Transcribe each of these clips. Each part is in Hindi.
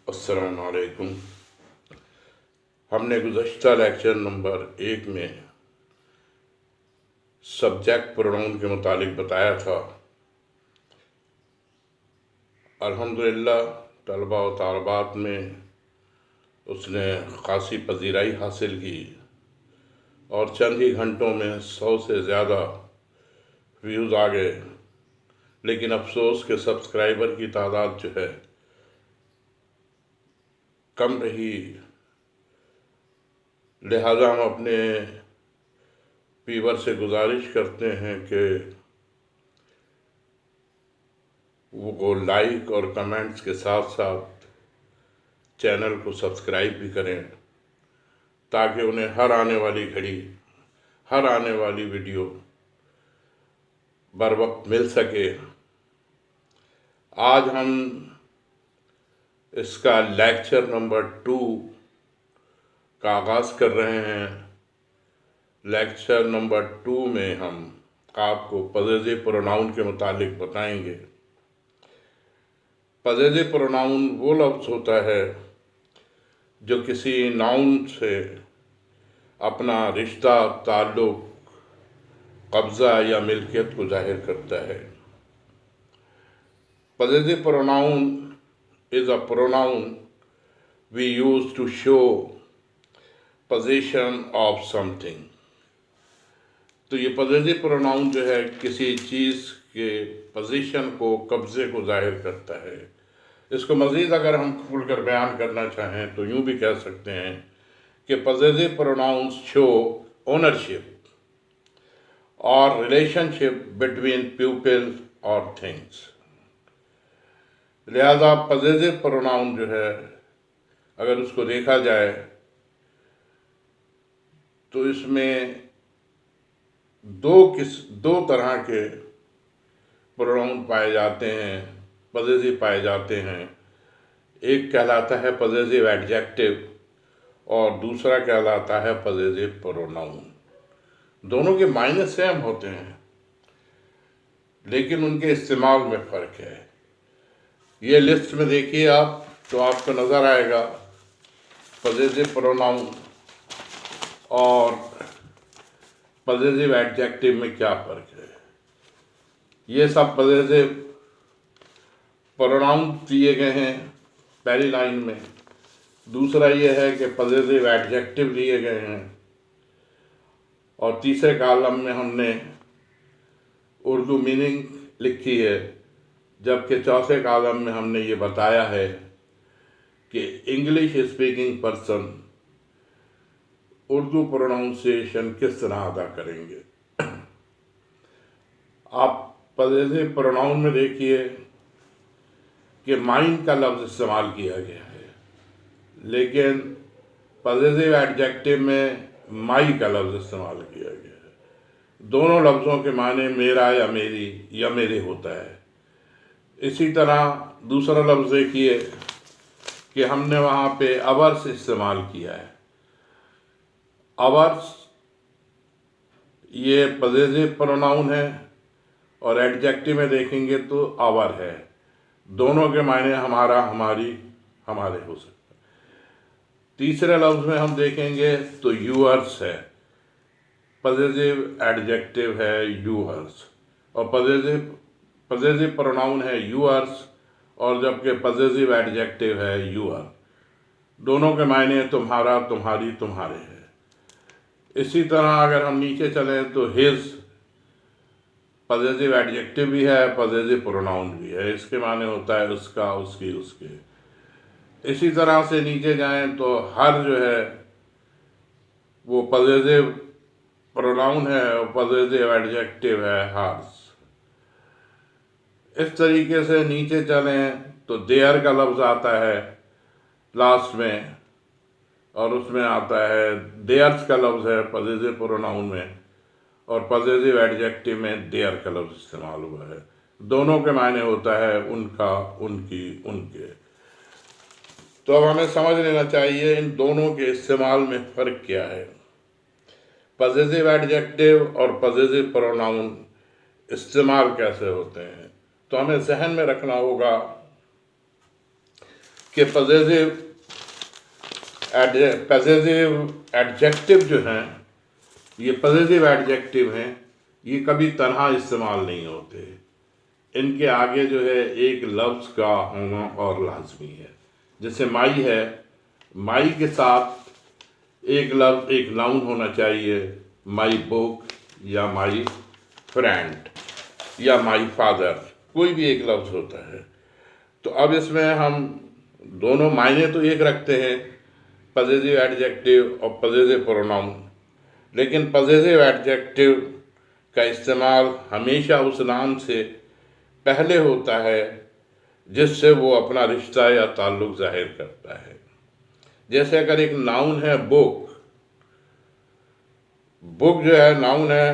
अस्सलाम वालेकुम। हमने गुज़श्ता लेक्चर नंबर 1 में सब्जेक्ट प्रोनाउन के मुतालिक बताया था। अल्हम्दुलिल्लाह तलबा व तालबात में उसने ख़ासी पजीराई हासिल की और चंद ही घंटों में 100 से ज़्यादा व्यूज़ आ गए। लेकिन अफसोस के सब्सक्राइबर की तादाद जो है कम रही, लिहाजा हम अपने व्यूअर से गुजारिश करते हैं कि वो लाइक और कमेंट्स के साथ साथ चैनल को सब्सक्राइब भी करें, ताकि उन्हें हर आने वाली घड़ी, हर आने वाली वीडियो बर वक्त मिल सके। आज हम इसका लेक्चर नंबर 2 का आगाज़ कर रहे हैं। लेक्चर नंबर 2 में हम आपको पजेसिव प्रोनाउन के मुतालिक बताएंगे। पजेसिव प्रोनाउन वो लफ्ज़ होता है जो किसी नाउन से अपना रिश्ता, ताल्लुक़, कब्ज़ा या मिल्कियत को जाहिर करता है। Possessive pronoun is a pronoun we use to show possession of something। तो ये possessive pronoun जो है किसी चीज़ के पोजीशन को, कब्ज़े को जाहिर करता है। इसको मज़ीद अगर हम खुल कर बयान करना चाहें तो यूँ भी कह सकते हैं कि possessive pronouns show ownership और relationship between people or things। लिहाजा पजेसिव प्रोनाउन जो है अगर उसको देखा जाए तो इसमें दो तरह के प्रोनाउन पाए जाते हैं, पजेसिव पाए जाते हैं। एक कहलाता है पजेसिव एडजेक्टिव और दूसरा कहलाता है पजेसिव प्रोनाउन। दोनों के मायने सेम होते हैं, लेकिन उनके इस्तेमाल में फ़र्क है। ये लिस्ट में देखिए आप तो आपको नज़र आएगा पजेसिव प्रोनाउन और पजेसिव एडजेक्टिव में क्या फ़र्क है। ये सब पजेसिव प्रोनाउन दिए गए हैं पहली लाइन में। दूसरा ये है कि पजेसिव एडजेक्टिव दिए गए हैं और तीसरे कॉलम में हमने उर्दू मीनिंग लिखी है, जबकि चौथे कॉलम में हमने ये बताया है कि English speaking person Urdu pronunciation किस तरह अदा करेंगे। आप पजेसिव प्रोनाउन में देखिए कि माइंड का लफ्ज़ इस्तेमाल किया गया है, लेकिन पजेसिव एडजेक्टिव में माई का लफ्ज़ इस्तेमाल किया गया है। दोनों लफ्ज़ों के माने मेरा या मेरी या मेरे होता है। इसी तरह दूसरा लफ्ज़ देखिए कि हमने वहाँ पे अवर्स इस्तेमाल किया है। अवर्स ये पजेसिव प्रोनाउन है और एडजेक्टिव में देखेंगे तो आवर है। दोनों के मायने हमारा, हमारी, हमारे हो सकता है। तीसरे लफ्ज़ में हम देखेंगे तो यूअर्स है, पजेसिव एडजेक्टिव है यूअर्स और पजेसिव प्रोनाउन है यूअर्स और जबकि पजेसिव एडजेक्टिव है यूअर। दोनों के मायने तुम्हारा, तुम्हारी, तुम्हारे है। इसी तरह अगर हम नीचे चलें तो हिज पजेसिव एडजेक्टिव भी है, पजेसिव प्रोनाउन भी है। इसके माने होता है उसका, उसकी, उसके। इसी तरह से नीचे जाएं तो हर जो है वो पजेसिव प्रोनाउन है और पजेसिव एडजेक्टिव है हर्स। इस तरीके से नीचे चलें तो देयर का लफ्ज़ आता है लास्ट में और उसमें आता है देयर्स का लफ्ज़ है पजेसिव प्रोनाउन में और पजेसिव एडजेक्टिव में देयर का लफ्ज़ इस्तेमाल हुआ है। दोनों के मायने होता है उनका, उनकी, उनके। तो अब हमें समझ लेना चाहिए इन दोनों के इस्तेमाल में फ़र्क क्या है। पजेसिव एडजेक्टिव और पजेसिव प्रोनाउन इस्तेमाल कैसे होते हैं, तो हमें जहन में रखना होगा कि पजेसिव एडजेक्टिव जो हैं, ये पजेसिव एडजेक्टिव हैं, ये कभी तन्हा इस्तेमाल नहीं होते। इनके आगे जो है एक लफ्ज़ का होना और लाजमी है। जैसे माई है, माई के साथ एक लफ्ज़, एक नाउन होना चाहिए, माई बुक या माई फ्रेंड या माई फादर, कोई भी एक लफ्ज़ होता है। तो अब इसमें हम दोनों मायने तो एक रखते हैं, पजेसिव एडजेक्टिव और पजेसिव प्रोनाउन, लेकिन पजेसिव एडजेक्टिव का इस्तेमाल हमेशा उस नाम से पहले होता है जिससे वो अपना रिश्ता या ताल्लुक़ जाहिर करता है। जैसे अगर एक नाउन है बुक, बुक जो है नाउन है,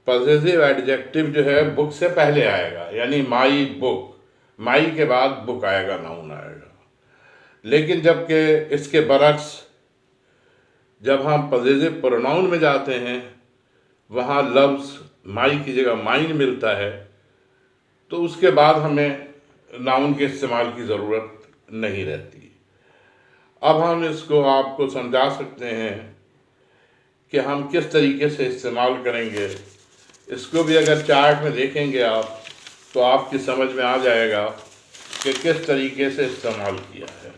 पजेसिव एडजेक्टिव जो है बुक से पहले आएगा, यानी माई बुक, माई के बाद बुक आएगा, नाउन आएगा। लेकिन जबकि इसके बरक्स जब हम पजेसिव प्रोनाउन में जाते हैं, वहाँ लफ्ज़ माई की जगह माइन मिलता है, तो उसके बाद हमें नाउन के इस्तेमाल की ज़रूरत नहीं रहती। अब हम इसको आपको समझा सकते हैं कि हम किस तरीके से इस्तेमाल करेंगे। इसको भी अगर चार्ट में देखेंगे आप, तो आपकी समझ में आ जाएगा कि किस तरीके से इस्तेमाल किया है।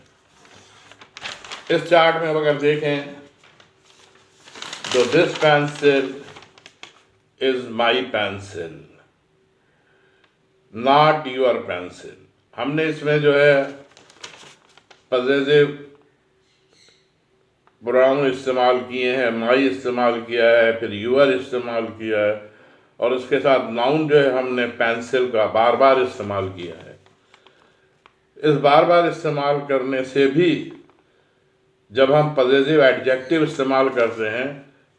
इस चार्ट में अगर देखें तो this pencil is my pencil, not your pencil. हमने इसमें जो है पजेसिव प्रोनाउन इस्तेमाल किए हैं, माई इस्तेमाल किया है, फिर यूअर इस्तेमाल किया है, और उसके साथ नाउन जो है हमने पेंसिल का बार बार इस्तेमाल किया है। इस बार बार इस्तेमाल करने से भी जब हम पजेसिव एडजेक्टिव इस्तेमाल करते हैं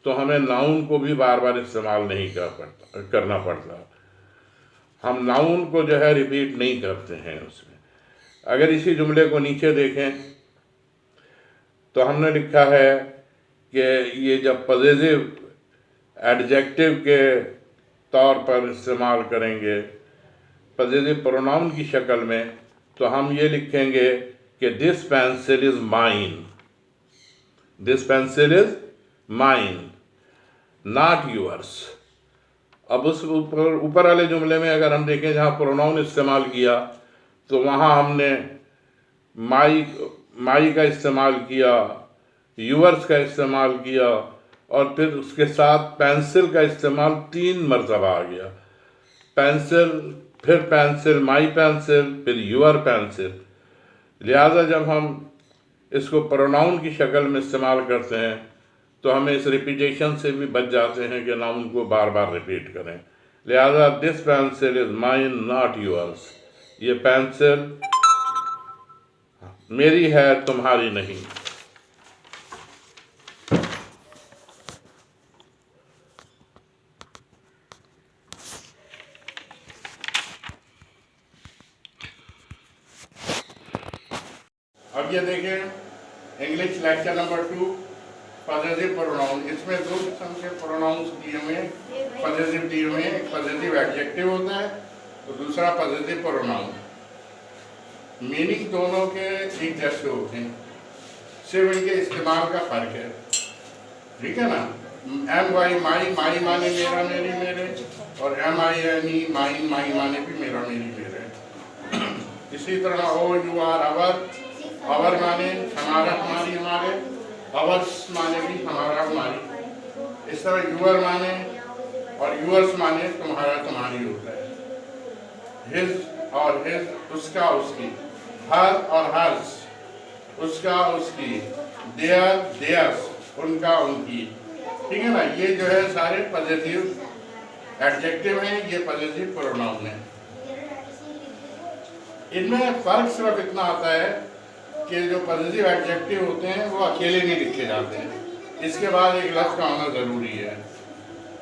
तो हमें नाउन को भी बार बार इस्तेमाल नहीं करना पड़ता। हम नाउन को जो है रिपीट नहीं करते हैं उसमें। अगर इसी जुमले को नीचे देखें तो हमने लिखा है कि ये जब पजेसिव एडजेक्टिव के तौर पर इस्तेमाल करेंगे पजेसिव प्रोनाउन की शक्ल में, तो हम ये लिखेंगे कि this pencil is mine, this pencil is mine, not yours. अब उस ऊपर वाले जुमले में अगर हम देखें जहाँ प्रोनाउन इस्तेमाल किया, तो वहाँ हमने माई का इस्तेमाल किया, यूअर्स का इस्तेमाल किया, और फिर उसके साथ पेंसिल का इस्तेमाल 3 मरतबा आ गया। पेंसिल, फिर पेंसिल, माई पेंसिल, फिर यूअर पेंसिल। लिहाजा जब हम इसको प्रोनाउन की शक्ल में इस्तेमाल करते हैं तो हमें इस रिपीटेशन से भी बच जाते हैं कि नाउन को बार बार रिपीट करें। लिहाजा this pencil is mine not yours, ये पेंसिल मेरी है, तुम्हारी नहीं। अब ये देखें English lecture number 2, possessive pronoun. इसमें 2 किस्म के प्रोनाउंस दिए हुए हैं, पजेसिव दिए हुए हैं। एक पजेसिव एडजेक्टिव होता है तो दूसरा पजेसिव प्रोनाउन। मीनिंग दोनों के एक जैसे होते हैं, सिर्फ इनके इस्तेमाल का फर्क है, ठीक है ना। एम वाई माई, माई माने मेरा मेरी मेरे, और M I N E mine, my माने भी मेरा मेरी मेरे। इसी तरह ओ यू आर अवर, अवर माने हमारा हमारी हमारे, अवर्स माने भी हमारा हमारी। इस तरह यूअर माने और यूअर्स माने तुम्हारा तुम्हारी होता है। हिज और हिज, उसका उसकी, हर और हर्स, उसका उसकी, देयर देयर्स, उनका उनकी, ठीक है ना। ये जो है सारे पजेसिव एडजेक्टिव हैं, ये पजेसिव प्रोनाउन है। इनमें फर्क सिर्फ इतना आता है कि जो पजेसिव एडजेक्टिव होते हैं वो अकेले नहीं लिखे जाते हैं, इसके बाद एक लफ्ज़ का होना ज़रूरी है,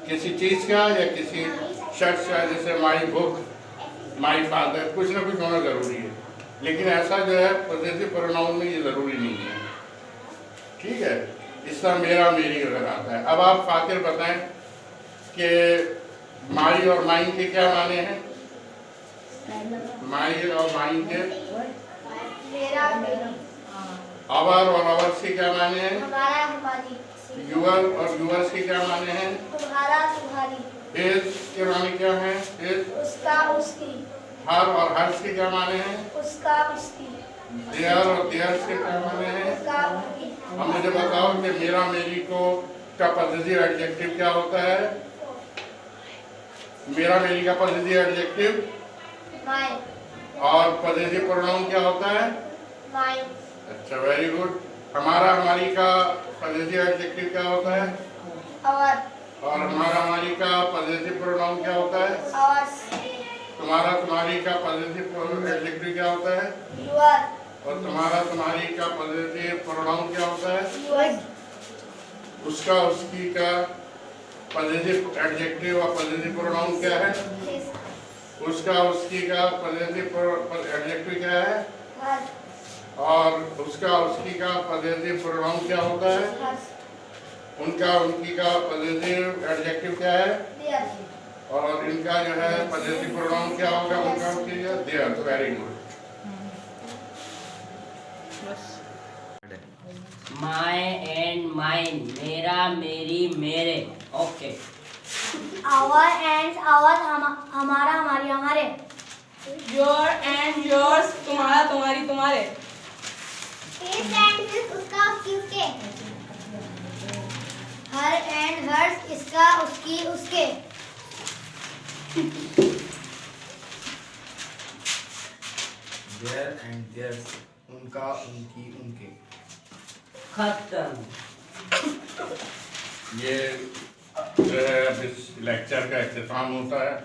किसी चीज़ का या किसी शख्स का। जैसे माई बुक, माई फादर, कुछ ना कुछ होना ज़रूरी है। लेकिन ऐसा जो है पजेसिव प्रोनाउन में ये ज़रूरी नहीं है, ठीक है। इस तरह मेरा मेरी अगर आता है। अब आप फातिर बताएं कि माई और माइन के क्या माने हैं। माई और माइन के आवर और आवर्स के क्या माने हैं? हमारा हमारी। यूअर और यूअर्स के क्या माने हैं? तुम्हारा तुम्हारी। हिज के माने क्या हैं? हिज। उसका उसकी। हर और हर्स के क्या माने हैं? उसका उसकी। देयर और देयर्स के क्या माने हैं? उसका उनकी। अब मुझे बताओ कि मेरा मेरी को का पॉजिटिव एडजेक्टिव क्या होता है? मेरा मेरी का पॉजिटिव एडजेक्टिव माइन। और पॉजिटिव प्रोनाउन क्या होता है? माइन। अच्छा, वेरी गुड। हमारा हमारी का पॉजिटिव एडजेक्टिव क्या होता है? आवर। और हमारा हमारी का पॉजिटिव प्रोनाउन क्या होता है? आवर्स। तुम्हारा तुम्हारी का पॉजिटिव एडजेक्टिव क्या होता है? यूअर। और तुम्हारा तुम्हारी का पॉजिटिव प्रोनाउन क्या होता है? यूअर्स। उसका उसकी का पॉजिटिव एडजेक्टिव और पॉजिटिव प्रोनाउन क्या है? हिज। उसका उसकी का पॉजिटिव एडजेक्टिव क्या है? हर। और उसका उसकी का पॉजिटिव प्रोनाउन क्या होता है? हर्स। उनका उनकी का पॉजिटिव एडजेक्टिव क्या है? देयर। और इनका जो है पॉजिटिव प्रोनाउन क्या होगा? उनका उनकी their. Very good. My and mine, मेरा मेरी मेरे। ओके। आवर एंड आवर, हमारा हमारी हमारे। योर एंड योर्स, तुम्हारा तुम्हारी तुम्हारे। हिज एंड हिज, उसका उसकी उसके। हर एंड हर्स, इसका उसकी उसके। देयर एंड देयर्स, उनका उनकी उनके। खत्म। ये जो है अब इस लेक्चर का इख्तिताम होता है।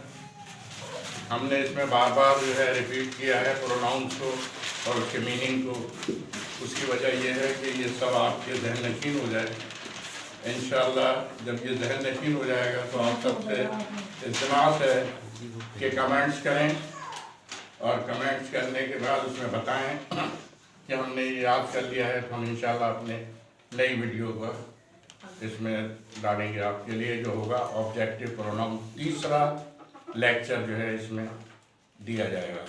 हमने इसमें बार बार जो है रिपीट किया है प्रोनाउंस को और उसके मीनिंग को। उसकी वजह यह है कि ये सब आपके जहन नशीन हो जाए। इंशाअल्लाह जब ये जहन नशीन हो जाएगा तो आप सबसे इल्तिमास है कि कमेंट्स करें और कमेंट्स करने के बाद उसमें बताएं कि हमने ये याद कर लिया है, तो हम इंशाअल्लाह अपने नई वीडियो पर इसमें डालेंगे आपके लिए, जो होगा ऑब्जेक्टिव प्रोनाउन। तीसरा लेक्चर जो है इसमें दिया जाएगा।